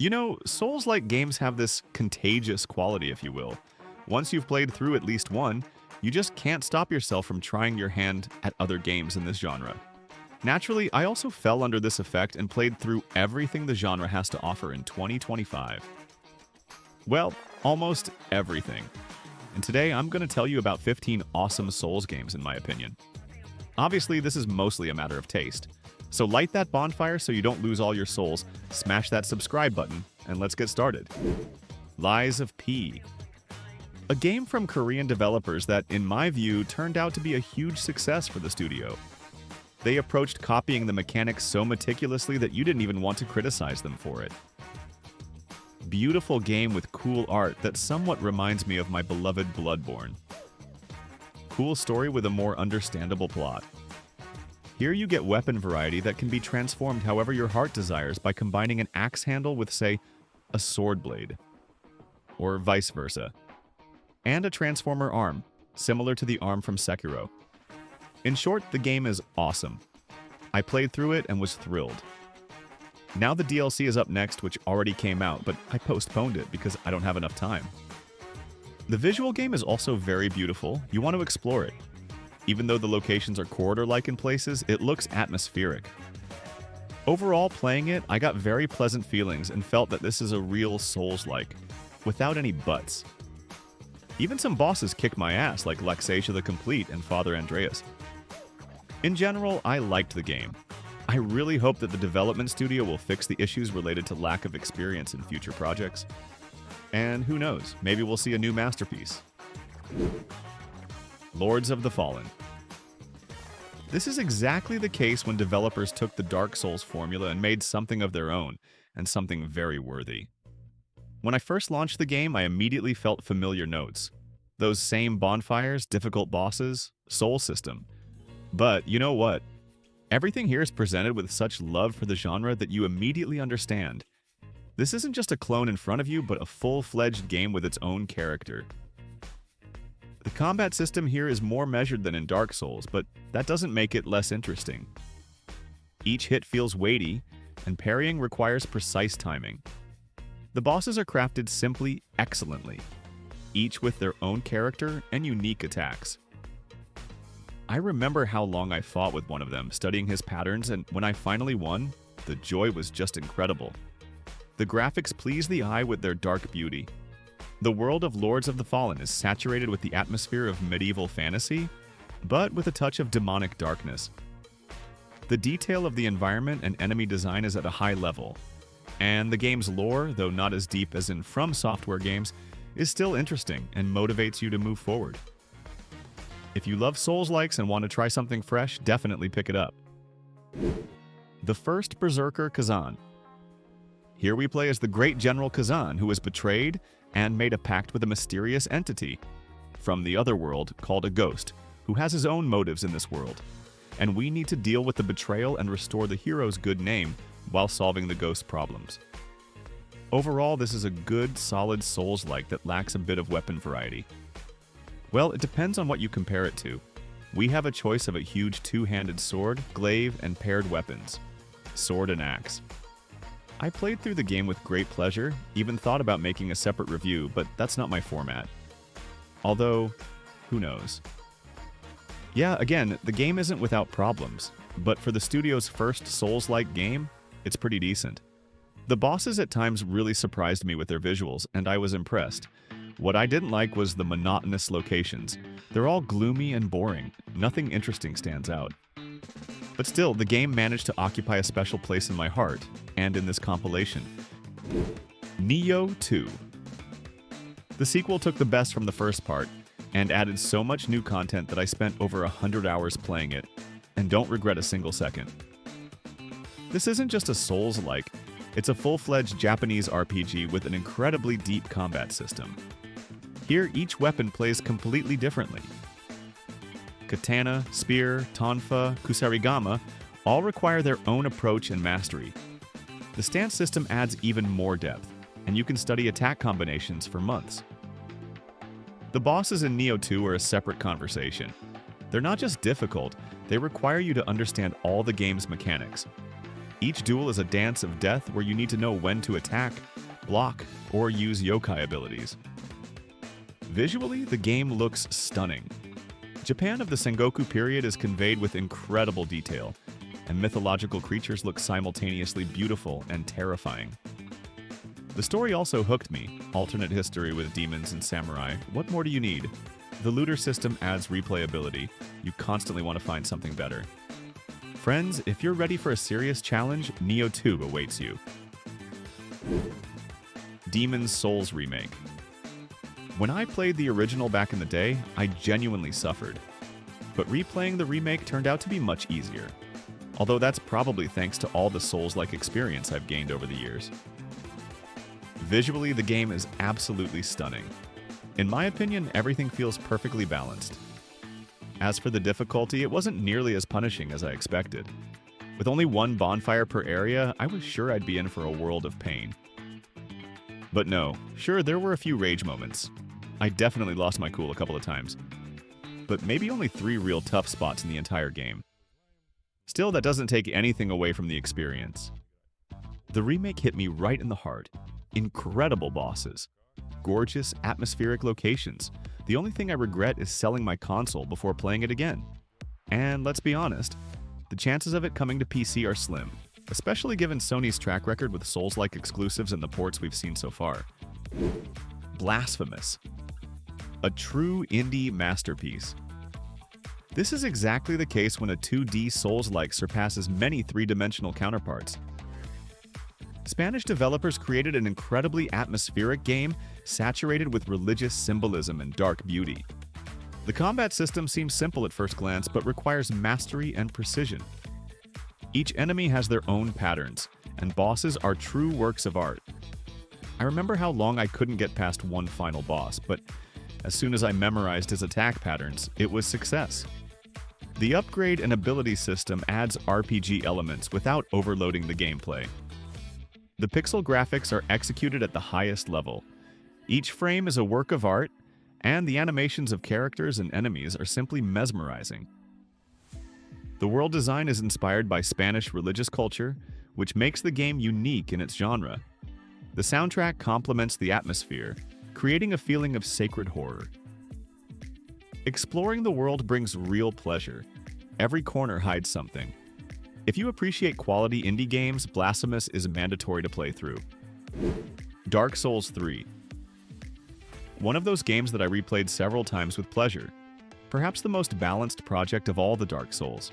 You know, Souls-like games have this contagious quality, if you will. Once you've played through at least one, you just can't stop yourself from trying your hand at other games in this genre. Naturally, I also fell under this effect and played through everything the genre has to offer in 2025. Well, almost everything. And today I'm going to tell you about 15 awesome Souls games in my opinion. Obviously, this is mostly a matter of taste. So light that bonfire so you don't lose all your souls, smash that subscribe button, and let's get started. Lies of P. A game from Korean developers that, in my view, turned out to be a huge success for the studio. They approached copying the mechanics so meticulously that you didn't even want to criticize them for it. Beautiful game with cool art that somewhat reminds me of my beloved Bloodborne. Cool story with a more understandable plot. Here you get weapon variety that can be transformed however your heart desires by combining an axe handle with, say, a sword blade. Or vice versa. And a transformer arm, similar to the arm from Sekiro. In short, the game is awesome. I played through it and was thrilled. Now the DLC is up next, which already came out, but I postponed it because I don't have enough time. The visual game is also very beautiful. You want to explore it. Even though the locations are corridor-like in places, it looks atmospheric. Overall, playing it, I got very pleasant feelings and felt that this is a real Souls-like, without any buts. Even some bosses kick my ass, like Lexatia the Complete and Father Andreas. In general, I liked the game. I really hope that the development studio will fix the issues related to lack of experience in future projects. And who knows, maybe we'll see a new masterpiece. Lords of the Fallen. This is exactly the case when developers took the Dark Souls formula and made something of their own, and something very worthy. When I first launched the game, I immediately felt familiar notes. Those same bonfires, difficult bosses, soul system. But you know what? Everything here is presented with such love for the genre that you immediately understand. This isn't just a clone in front of you, but a full-fledged game with its own character. The combat system here is more measured than in Dark Souls, but that doesn't make it less interesting. Each hit feels weighty, and parrying requires precise timing. The bosses are crafted simply excellently, each with their own character and unique attacks. I remember how long I fought with one of them, studying his patterns, and when I finally won, the joy was just incredible. The graphics please the eye with their dark beauty. The world of Lords of the Fallen is saturated with the atmosphere of medieval fantasy, but with a touch of demonic darkness. The detail of the environment and enemy design is at a high level, and the game's lore, though not as deep as in From Software games, is still interesting and motivates you to move forward. If you love Souls-likes and want to try something fresh, definitely pick it up. The first Berserker, Kazan. Here we play as the great General Kazan, who was betrayed and made a pact with a mysterious entity from the other world called a ghost, who has his own motives in this world. And we need to deal with the betrayal and restore the hero's good name while solving the ghost's problems. Overall, this is a good, solid Souls-like that lacks a bit of weapon variety. Well, it depends on what you compare it to. We have a choice of a huge two-handed sword, glaive, and paired weapons. Sword and axe. I played through the game with great pleasure, even thought about making a separate review, but that's not my format. Although, who knows? Yeah, again, the game isn't without problems, but for the studio's first Souls-like game, it's pretty decent. The bosses at times really surprised me with their visuals, and I was impressed. What I didn't like was the monotonous locations. They're all gloomy and boring. Nothing interesting stands out. But still, the game managed to occupy a special place in my heart, and in this compilation. Nioh 2. The sequel took the best from the first part, and added so much new content that I spent over 100 hours playing it, and don't regret a single second. This isn't just a Souls-like, it's a full-fledged Japanese RPG with an incredibly deep combat system. Here, each weapon plays completely differently. Katana, spear, tonfa, kusarigama all require their own approach and mastery. The stance system adds even more depth, and you can study attack combinations for months. The bosses in Nioh 2 are a separate conversation. They're not just difficult, they require you to understand all the game's mechanics. Each duel is a dance of death where you need to know when to attack, block, or use yokai abilities. Visually, the game looks stunning. Japan of the Sengoku period is conveyed with incredible detail, and mythological creatures look simultaneously beautiful and terrifying. The story also hooked me. Alternate history with demons and samurai. What more do you need? The looter system adds replayability. You constantly want to find something better. Friends, if you're ready for a serious challenge, Nioh 2 awaits you. Demon's Souls Remake. When I played the original back in the day, I genuinely suffered. But replaying the remake turned out to be much easier. Although that's probably thanks to all the Souls-like experience I've gained over the years. Visually, the game is absolutely stunning. In my opinion, everything feels perfectly balanced. As for the difficulty, it wasn't nearly as punishing as I expected. With only one bonfire per area, I was sure I'd be in for a world of pain. But no, sure, there were a few rage moments. I definitely lost my cool a couple of times. But maybe only 3 real tough spots in the entire game. Still, that doesn't take anything away from the experience. The remake hit me right in the heart. Incredible bosses. Gorgeous, atmospheric locations. The only thing I regret is selling my console before playing it again. And let's be honest, the chances of it coming to PC are slim, especially given Sony's track record with Souls-like exclusives and the ports we've seen so far. Blasphemous. A true indie masterpiece. This is exactly the case when a 2D Souls-like surpasses many three-dimensional counterparts. Spanish developers created an incredibly atmospheric game saturated with religious symbolism and dark beauty. The combat system seems simple at first glance, but requires mastery and precision. Each enemy has their own patterns, and bosses are true works of art. I remember how long I couldn't get past one final boss, but as soon as I memorized his attack patterns, it was success. The upgrade and ability system adds RPG elements without overloading the gameplay. The pixel graphics are executed at the highest level. Each frame is a work of art, and the animations of characters and enemies are simply mesmerizing. The world design is inspired by Spanish religious culture, which makes the game unique in its genre. The soundtrack complements the atmosphere, creating a feeling of sacred horror. Exploring the world brings real pleasure. Every corner hides something. If you appreciate quality indie games, Blasphemous is mandatory to play through. Dark Souls 3. One of those games that I replayed several times with pleasure. Perhaps the most balanced project of all the Dark Souls.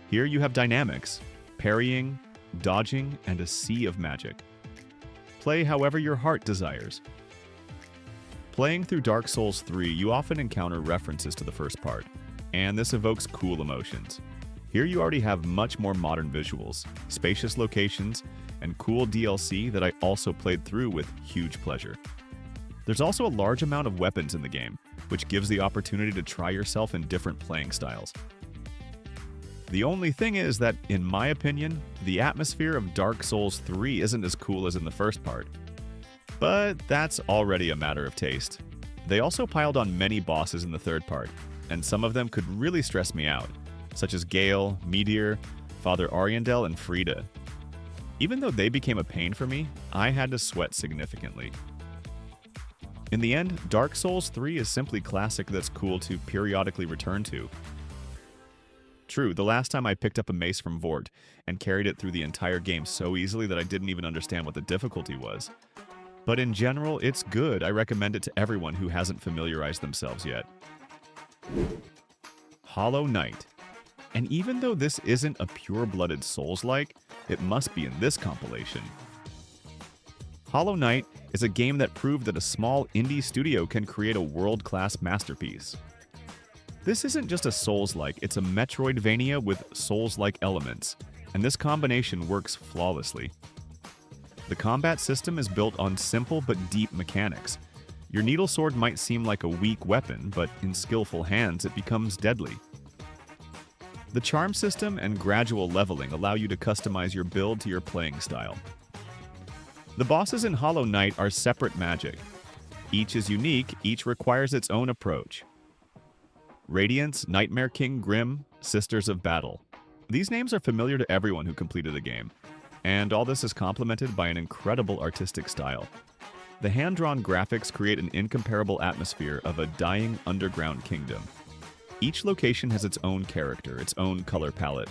Here you have dynamics, parrying, dodging, and a sea of magic. Play however your heart desires. Playing through Dark Souls 3, you often encounter references to the first part, and this evokes cool emotions. Here you already have much more modern visuals, spacious locations, and cool DLC that I also played through with huge pleasure. There's also a large amount of weapons in the game, which gives the opportunity to try yourself in different playing styles. The only thing is that, in my opinion, the atmosphere of Dark Souls 3 isn't as cool as in the first part. But that's already a matter of taste. They also piled on many bosses in the third part, and some of them could really stress me out, such as Gale, Meteor, Father Ariandel, and Frida. Even though they became a pain for me, I had to sweat significantly. In the end, Dark Souls 3 is simply classic that's cool to periodically return to. True, the last time I picked up a mace from Vort and carried it through the entire game so easily that I didn't even understand what the difficulty was. But in general, it's good. I recommend it to everyone who hasn't familiarized themselves yet. Hollow Knight. And even though this isn't a pure-blooded Souls-like, it must be in this compilation. Hollow Knight is a game that proved that a small indie studio can create a world-class masterpiece. This isn't just a Souls-like, it's a Metroidvania with Souls-like elements, and this combination works flawlessly. The combat system is built on simple but deep mechanics. Your needle sword might seem like a weak weapon, but in skillful hands it becomes deadly. The charm system and gradual leveling allow you to customize your build to your playing style. The bosses in Hollow Knight are separate magic. Each is unique, each requires its own approach. Radiance, Nightmare King Grim, Sisters of Battle. These names are familiar to everyone who completed the game, and all this is complemented by an incredible artistic style. The hand-drawn graphics create an incomparable atmosphere of a dying underground kingdom. Each location has its own character, its own color palette.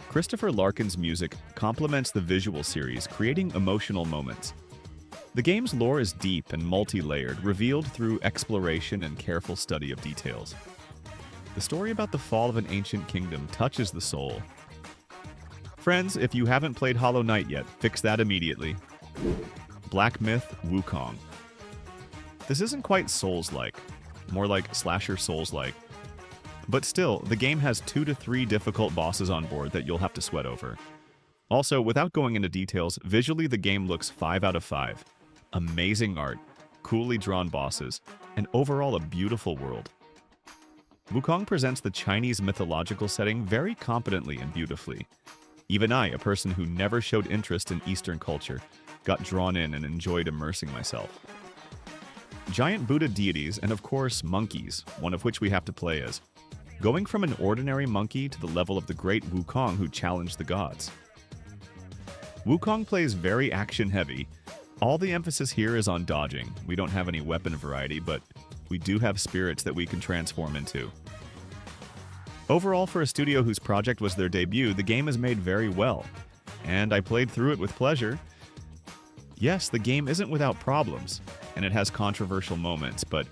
Christopher Larkin's music complements the visual series, creating emotional moments. The game's lore is deep and multi-layered, revealed through exploration and careful study of details. The story about the fall of an ancient kingdom touches the soul. Friends, if you haven't played Hollow Knight yet, fix that immediately. Black Myth: Wukong. This isn't quite Souls-like, more like slasher Souls-like. But still, the game has 2 to 3 difficult bosses on board that you'll have to sweat over. Also, without going into details, visually the game looks 5 out of 5. Amazing art, coolly drawn bosses, and overall a beautiful world. Wukong presents the Chinese mythological setting very competently and beautifully. Even I, a person who never showed interest in Eastern culture, got drawn in and enjoyed immersing myself. Giant Buddha deities and of course monkeys, one of which we have to play as. Going from an ordinary monkey to the level of the great Wukong who challenged the gods. Wukong plays very action-heavy. All the emphasis here is on dodging. We don't have any weapon variety, but we do have spirits that we can transform into. Overall, for a studio whose project was their debut, the game is made very well, and I played through it with pleasure. Yes, the game isn't without problems, and it has controversial moments, but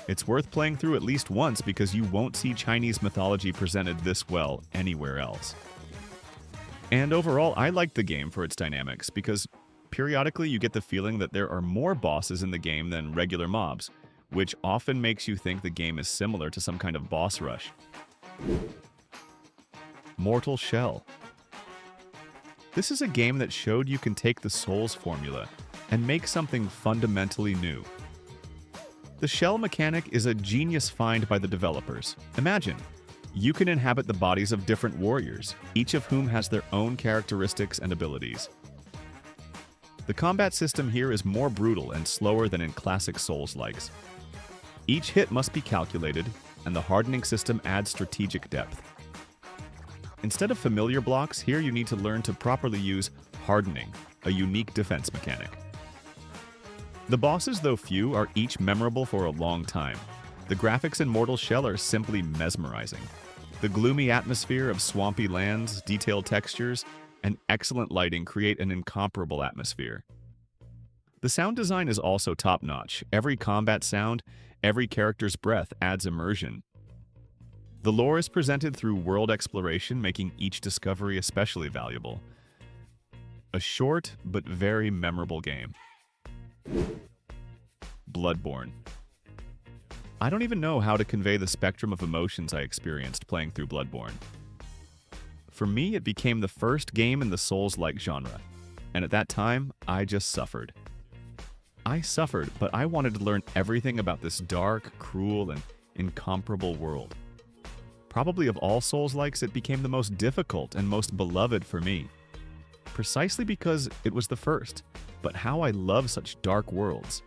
it's worth playing through at least once because you won't see Chinese mythology presented this well anywhere else. And overall, I liked the game for its dynamics because periodically you get the feeling that there are more bosses in the game than regular mobs, which often makes you think the game is similar to some kind of boss rush. Mortal Shell. This is a game that showed you can take the Souls formula and make something fundamentally new. The shell mechanic is a genius find by the developers. Imagine, you can inhabit the bodies of different warriors, each of whom has their own characteristics and abilities. The combat system here is more brutal and slower than in classic Souls-likes. Each hit must be calculated, and the hardening system adds strategic depth. Instead of familiar blocks, here you need to learn to properly use hardening, a unique defense mechanic. The bosses, though few, are each memorable for a long time. The graphics in Mortal Shell are simply mesmerizing. The gloomy atmosphere of swampy lands, detailed textures, and excellent lighting create an incomparable atmosphere. The sound design is also top-notch. Every combat sound, every character's breath adds immersion. The lore is presented through world exploration, making each discovery especially valuable. A short but very memorable game. Bloodborne. I don't even know how to convey the spectrum of emotions I experienced playing through Bloodborne. For me, it became the first game in the Souls-like genre, and at that time, I just suffered. I suffered, but I wanted to learn everything about this dark, cruel, and incomparable world. Probably of all Souls-likes, it became the most difficult and most beloved for me. Precisely because it was the first, but how I love such dark worlds.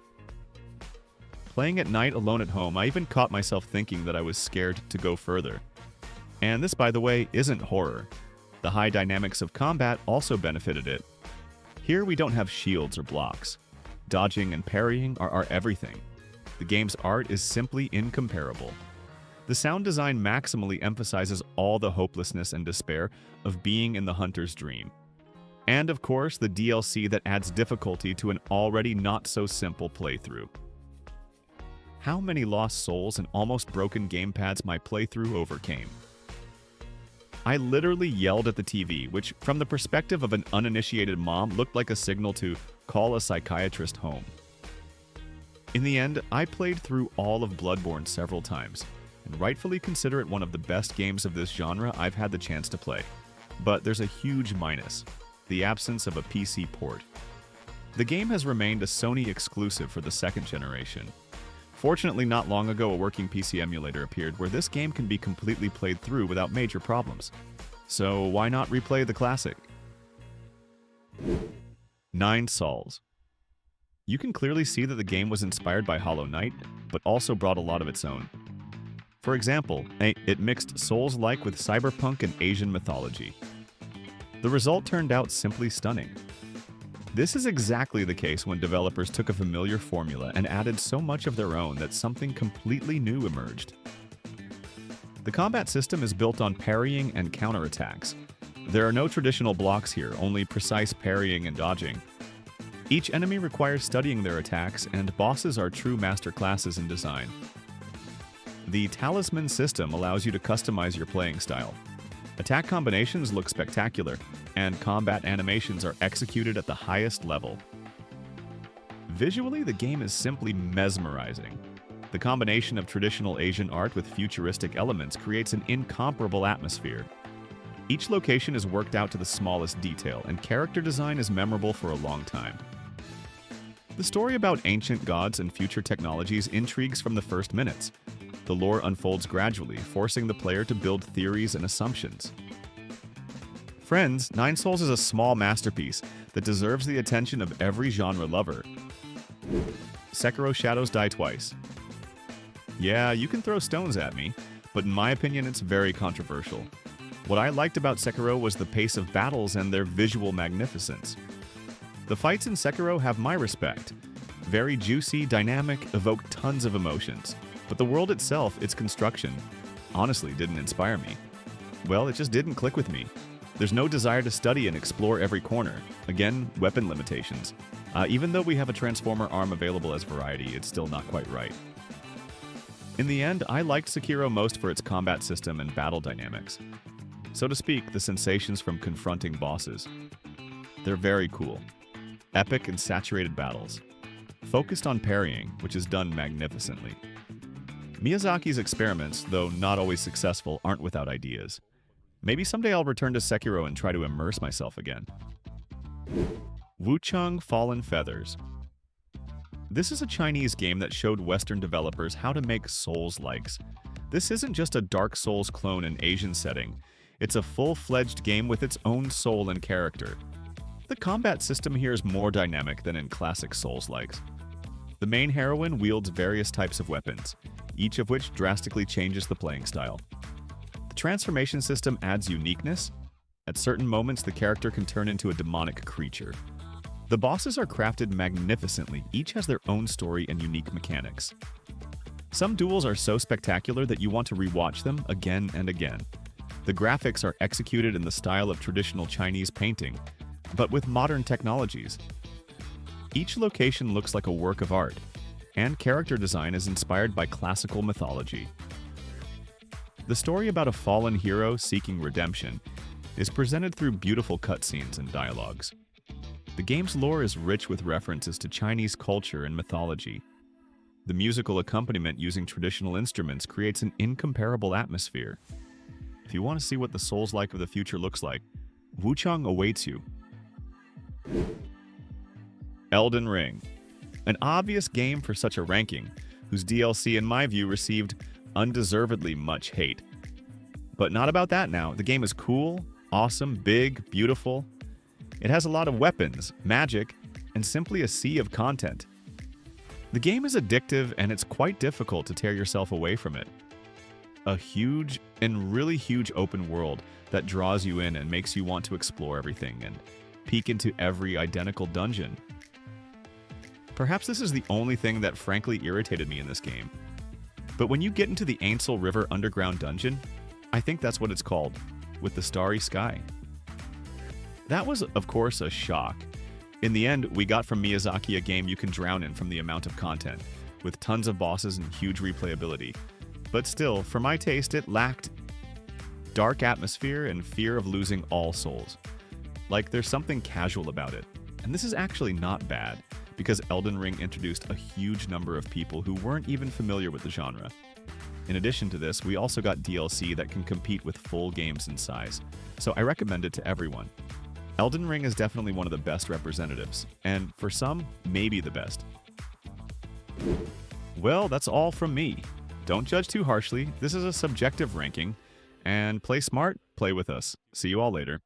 Playing at night alone at home, I even caught myself thinking that I was scared to go further. And this, by the way, isn't horror. The high dynamics of combat also benefited it. Here we don't have shields or blocks. Dodging and parrying are our everything. The game's art is simply incomparable. The sound design maximally emphasizes all the hopelessness and despair of being in the hunter's dream. And of course, the DLC that adds difficulty to an already not-so-simple playthrough. How many lost souls and almost broken gamepads my playthrough overcame. I literally yelled at the TV, which, from the perspective of an uninitiated mom, looked like a signal to call a psychiatrist home. In the end, I played through all of Bloodborne several times, and rightfully consider it one of the best games of this genre I've had the chance to play. But there's a huge minus: the absence of a PC port. The game has remained a Sony exclusive for the second generation. Fortunately, not long ago, a working PC emulator appeared where this game can be completely played through without major problems. So why not replay the classic? 9 Sols. You can clearly see that the game was inspired by Hollow Knight, but also brought a lot of its own. For example, it mixed Souls-like with cyberpunk and Asian mythology. The result turned out simply stunning. This is exactly the case when developers took a familiar formula and added so much of their own that something completely new emerged. The combat system is built on parrying and counterattacks. There are no traditional blocks here, only precise parrying and dodging. Each enemy requires studying their attacks, and bosses are true masterclasses in design. The Talisman system allows you to customize your playing style. Attack combinations look spectacular, and combat animations are executed at the highest level. Visually, the game is simply mesmerizing. The combination of traditional Asian art with futuristic elements creates an incomparable atmosphere. Each location is worked out to the smallest detail, and character design is memorable for a long time. The story about ancient gods and future technologies intrigues from the first minutes. The lore unfolds gradually, forcing the player to build theories and assumptions. Friends, Nine Souls is a small masterpiece that deserves the attention of every genre lover. Sekiro Shadows Die Twice. Yeah, you can throw stones at me, but in my opinion it's very controversial. What I liked about Sekiro was the pace of battles and their visual magnificence. The fights in Sekiro have my respect. Very juicy, dynamic, evoke tons of emotions. But the world itself, its construction, honestly didn't inspire me. Well, it just didn't click with me. There's no desire to study and explore every corner. Again, weapon limitations. Even though we have a transformer arm available as variety, it's still not quite right. In the end, I liked Sekiro most for its combat system and battle dynamics. So to speak, the sensations from confronting bosses. They're very cool. Epic and saturated battles. Focused on parrying, which is done magnificently. Miyazaki's experiments, though not always successful, aren't without ideas. Maybe someday I'll return to Sekiro and try to immerse myself again. WUCHANG Fallen Feathers. This is a Chinese game that showed Western developers how to make Souls-likes. This isn't just a Dark Souls clone in Asian setting. It's a full-fledged game with its own soul and character. The combat system here is more dynamic than in classic Souls-likes. The main heroine wields various types of weapons, each of which drastically changes the playing style. The transformation system adds uniqueness. At certain moments, the character can turn into a demonic creature. The bosses are crafted magnificently, each has their own story and unique mechanics. Some duels are so spectacular that you want to rewatch them again and again. The graphics are executed in the style of traditional Chinese painting, but with modern technologies. Each location looks like a work of art, and character design is inspired by classical mythology. The story about a fallen hero seeking redemption is presented through beautiful cutscenes and dialogues. The game's lore is rich with references to Chinese culture and mythology. The musical accompaniment using traditional instruments creates an incomparable atmosphere. If you want to see what the Souls-like of the future looks like, WUCHANG awaits you. Elden Ring. An obvious game for such a ranking, whose DLC in my view received undeservedly much hate. But not about that now. The game is cool, awesome, big, beautiful. It has a lot of weapons, magic, and simply a sea of content. The game is addictive and it's quite difficult to tear yourself away from it. A huge and really huge open world that draws you in and makes you want to explore everything and peek into every identical dungeon. Perhaps this is the only thing that frankly irritated me in this game. But when you get into the Ainsel River underground dungeon, I think that's what it's called, with the starry sky. That was, of course, a shock. In the end, we got from Miyazaki a game you can drown in from the amount of content, with tons of bosses and huge replayability. But still, for my taste, it lacked dark atmosphere and fear of losing all souls. Like, there's something casual about it. And this is actually not bad, because Elden Ring introduced a huge number of people who weren't even familiar with the genre. In addition to this, we also got DLC that can compete with full games in size, so I recommend it to everyone. Elden Ring is definitely one of the best representatives, and for some, maybe the best. Well, that's all from me. Don't judge too harshly, this is a subjective ranking, and play smart, play with us. See you all later.